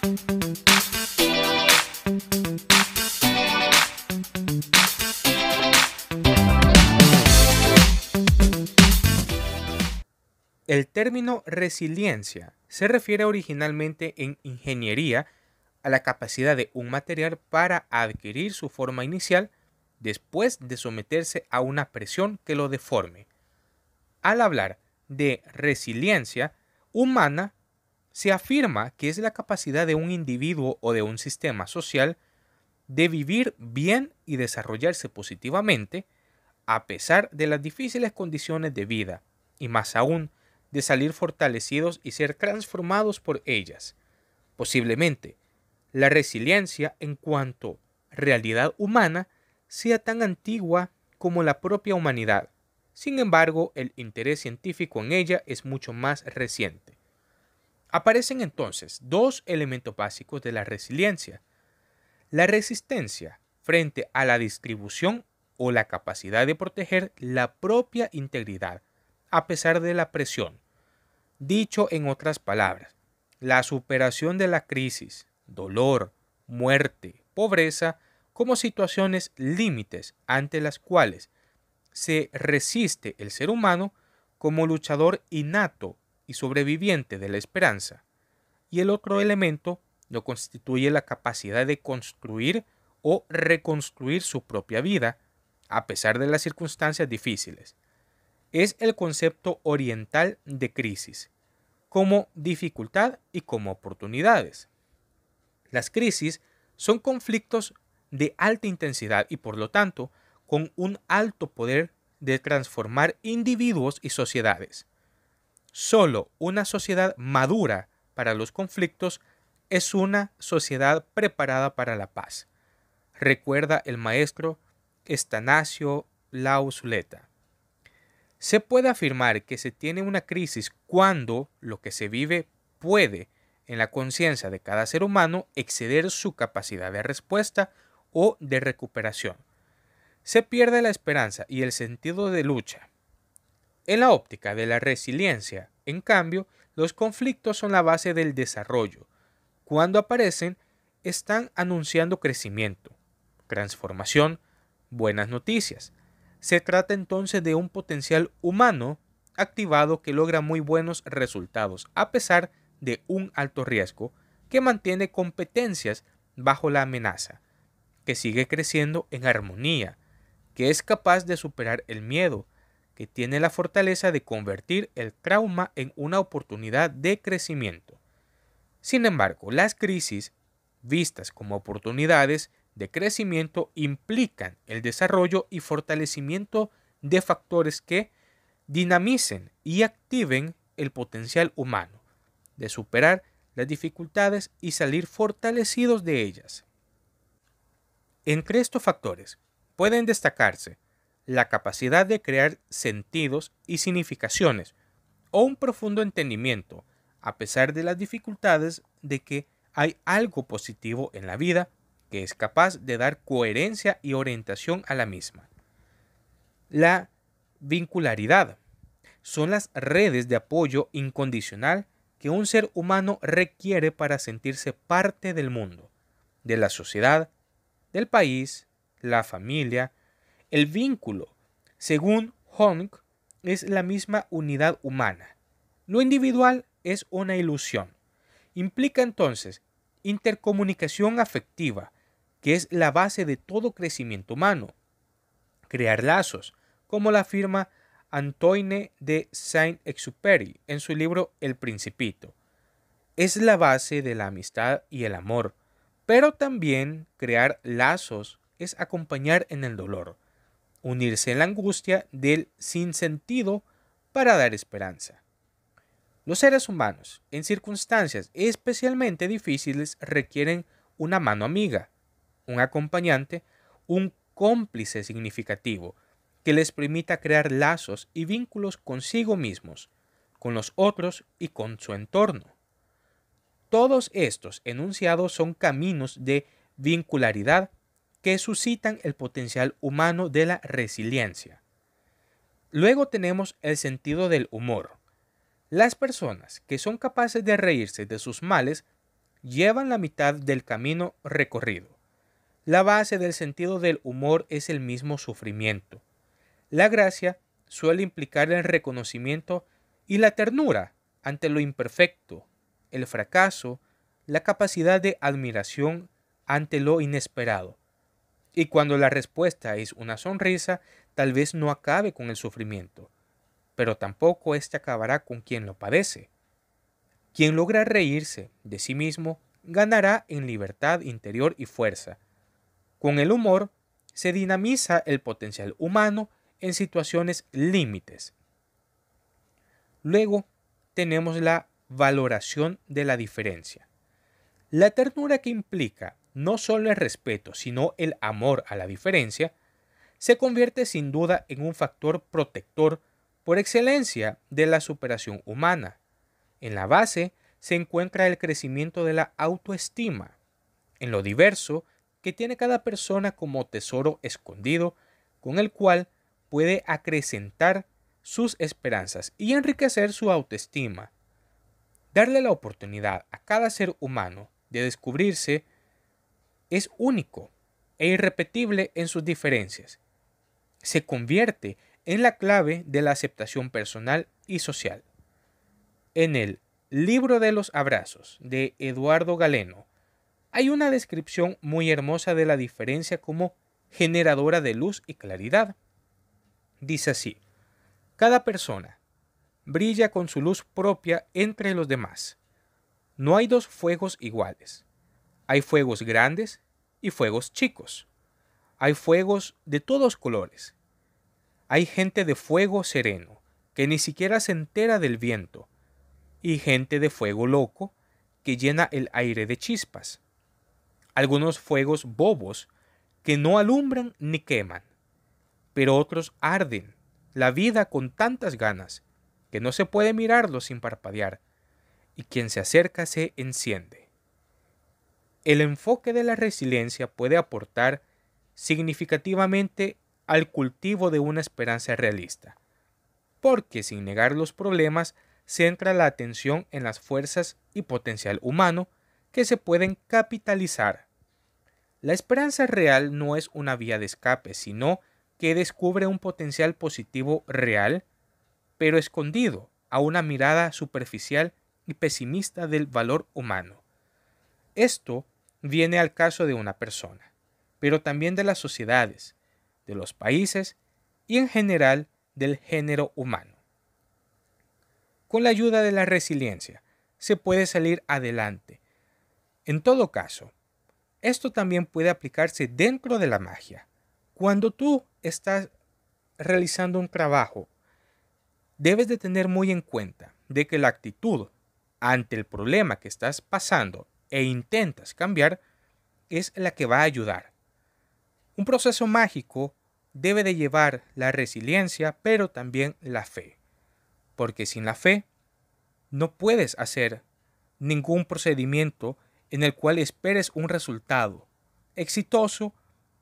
El término resiliencia se refiere originalmente en ingeniería a la capacidad de un material para adquirir su forma inicial después de someterse a una presión que lo deforme. Al hablar de resiliencia humana, se afirma que es la capacidad de un individuo o de un sistema social de vivir bien y desarrollarse positivamente a pesar de las difíciles condiciones de vida, y más aún, de salir fortalecidos y ser transformados por ellas. Posiblemente, la resiliencia en cuanto realidad humana sea tan antigua como la propia humanidad. Sin embargo, el interés científico en ella es mucho más reciente. Aparecen entonces dos elementos básicos de la resiliencia: la resistencia frente a la distribución o la capacidad de proteger la propia integridad a pesar de la presión. Dicho en otras palabras, la superación de la crisis, dolor, muerte, pobreza como situaciones límites ante las cuales se resiste el ser humano como luchador innato y sobreviviente de la esperanza. Y el otro elemento lo constituye la capacidad de construir o reconstruir su propia vida a pesar de las circunstancias difíciles. Es el concepto oriental de crisis, como dificultad y como oportunidades. Las crisis son conflictos de alta intensidad y por lo tanto con un alto poder de transformar individuos y sociedades. Solo una sociedad madura para los conflictos es una sociedad preparada para la paz, recuerda el maestro Estanasio Lausuleta. Se puede afirmar que se tiene una crisis cuando lo que se vive puede, en la conciencia de cada ser humano, exceder su capacidad de respuesta o de recuperación. Se pierde la esperanza y el sentido de lucha. En la óptica de la resiliencia, en cambio, los conflictos son la base del desarrollo. Cuando aparecen, están anunciando crecimiento, transformación, buenas noticias. Se trata entonces de un potencial humano activado que logra muy buenos resultados a pesar de un alto riesgo, que mantiene competencias bajo la amenaza, que sigue creciendo en armonía, que es capaz de superar el miedo, que tiene la fortaleza de convertir el trauma en una oportunidad de crecimiento. Sin embargo, las crisis, vistas como oportunidades de crecimiento, implican el desarrollo y fortalecimiento de factores que dinamicen y activen el potencial humano de superar las dificultades y salir fortalecidos de ellas. Entre estos factores pueden destacarse la capacidad de crear sentidos y significaciones o un profundo entendimiento, a pesar de las dificultades, de que hay algo positivo en la vida que es capaz de dar coherencia y orientación a la misma. La vincularidad son las redes de apoyo incondicional que un ser humano requiere para sentirse parte del mundo, de la sociedad, del país, la familia. El vínculo, según Jung, es la misma unidad humana. Lo individual es una ilusión. Implica entonces intercomunicación afectiva, que es la base de todo crecimiento humano. Crear lazos, como la afirma Antoine de Saint-Exupéry en su libro El Principito, es la base de la amistad y el amor, pero también crear lazos es acompañar en el dolor, unirse en la angustia del sinsentido para dar esperanza. Los seres humanos, en circunstancias especialmente difíciles, requieren una mano amiga, un acompañante, un cómplice significativo que les permita crear lazos y vínculos consigo mismos, con los otros y con su entorno. Todos estos enunciados son caminos de vincularidad que suscitan el potencial humano de la resiliencia. Luego tenemos el sentido del humor. Las personas que son capaces de reírse de sus males llevan la mitad del camino recorrido. La base del sentido del humor es el mismo sufrimiento. La gracia suele implicar el reconocimiento y la ternura ante lo imperfecto, el fracaso, la capacidad de admiración ante lo inesperado. Y cuando la respuesta es una sonrisa, tal vez no acabe con el sufrimiento, pero tampoco éste acabará con quien lo padece. Quien logra reírse de sí mismo ganará en libertad interior y fuerza. Con el humor se dinamiza el potencial humano en situaciones límites. Luego tenemos la valoración de la diferencia. La ternura, que implica no solo el respeto, sino el amor a la diferencia, se convierte sin duda en un factor protector por excelencia de la superación humana. En la base se encuentra el crecimiento de la autoestima, en lo diverso que tiene cada persona como tesoro escondido con el cual puede acrecentar sus esperanzas y enriquecer su autoestima. Darle la oportunidad a cada ser humano de descubrirse es único e irrepetible en sus diferencias. Se convierte en la clave de la aceptación personal y social. En el Libro de los Abrazos de Eduardo Galeno hay una descripción muy hermosa de la diferencia como generadora de luz y claridad. Dice así: cada persona brilla con su luz propia entre los demás. No hay dos fuegos iguales. Hay fuegos grandes y fuegos chicos. Hay fuegos de todos colores. Hay gente de fuego sereno, que ni siquiera se entera del viento, y gente de fuego loco, que llena el aire de chispas. Algunos fuegos bobos, que no alumbran ni queman, pero otros arden la vida con tantas ganas, que no se puede mirarlos sin parpadear, y quien se acerca se enciende. El enfoque de la resiliencia puede aportar significativamente al cultivo de una esperanza realista, porque sin negar los problemas centra la atención en las fuerzas y potencial humano que se pueden capitalizar. La esperanza real no es una vía de escape, sino que descubre un potencial positivo real, pero escondido a una mirada superficial y pesimista del valor humano. Esto viene al caso de una persona, pero también de las sociedades, de los países y en general del género humano. Con la ayuda de la resiliencia se puede salir adelante. En todo caso, esto también puede aplicarse dentro de la magia. Cuando tú estás realizando un trabajo, debes de tener muy en cuenta de que la actitud ante el problema que estás pasando e intentas cambiar es la que va a ayudar. Un proceso mágico debe de llevar la resiliencia, pero también la fe, porque sin la fe no puedes hacer ningún procedimiento en el cual esperes un resultado exitoso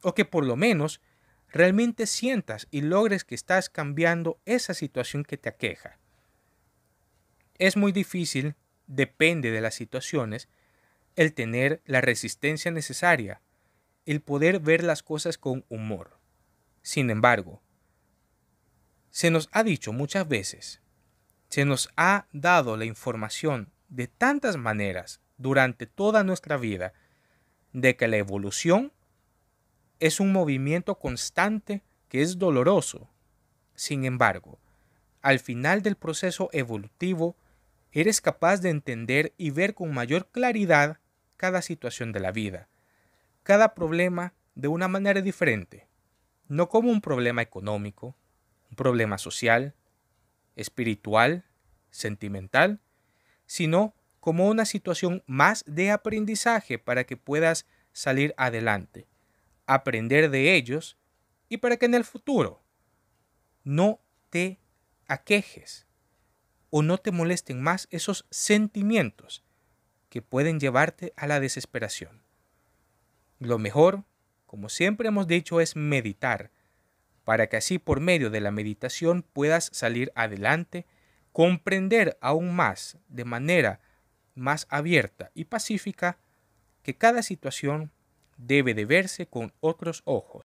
o que por lo menos realmente sientas y logres que estás cambiando esa situación que te aqueja. Es muy difícil, depende de las situaciones, el tener la resistencia necesaria, el poder ver las cosas con humor. Sin embargo, se nos ha dicho muchas veces, se nos ha dado la información de tantas maneras durante toda nuestra vida de que la evolución es un movimiento constante que es doloroso. Sin embargo, al final del proceso evolutivo, eres capaz de entender y ver con mayor claridad cada situación de la vida, cada problema de una manera diferente, no como un problema económico, un problema social, espiritual, sentimental, sino como una situación más de aprendizaje para que puedas salir adelante, aprender de ellos y para que en el futuro no te aquejes o no te molesten más esos sentimientos que pueden llevarte a la desesperación. Lo mejor, como siempre hemos dicho, es meditar, para que así por medio de la meditación puedas salir adelante, comprender aún más de manera más abierta y pacífica, que cada situación debe de verse con otros ojos.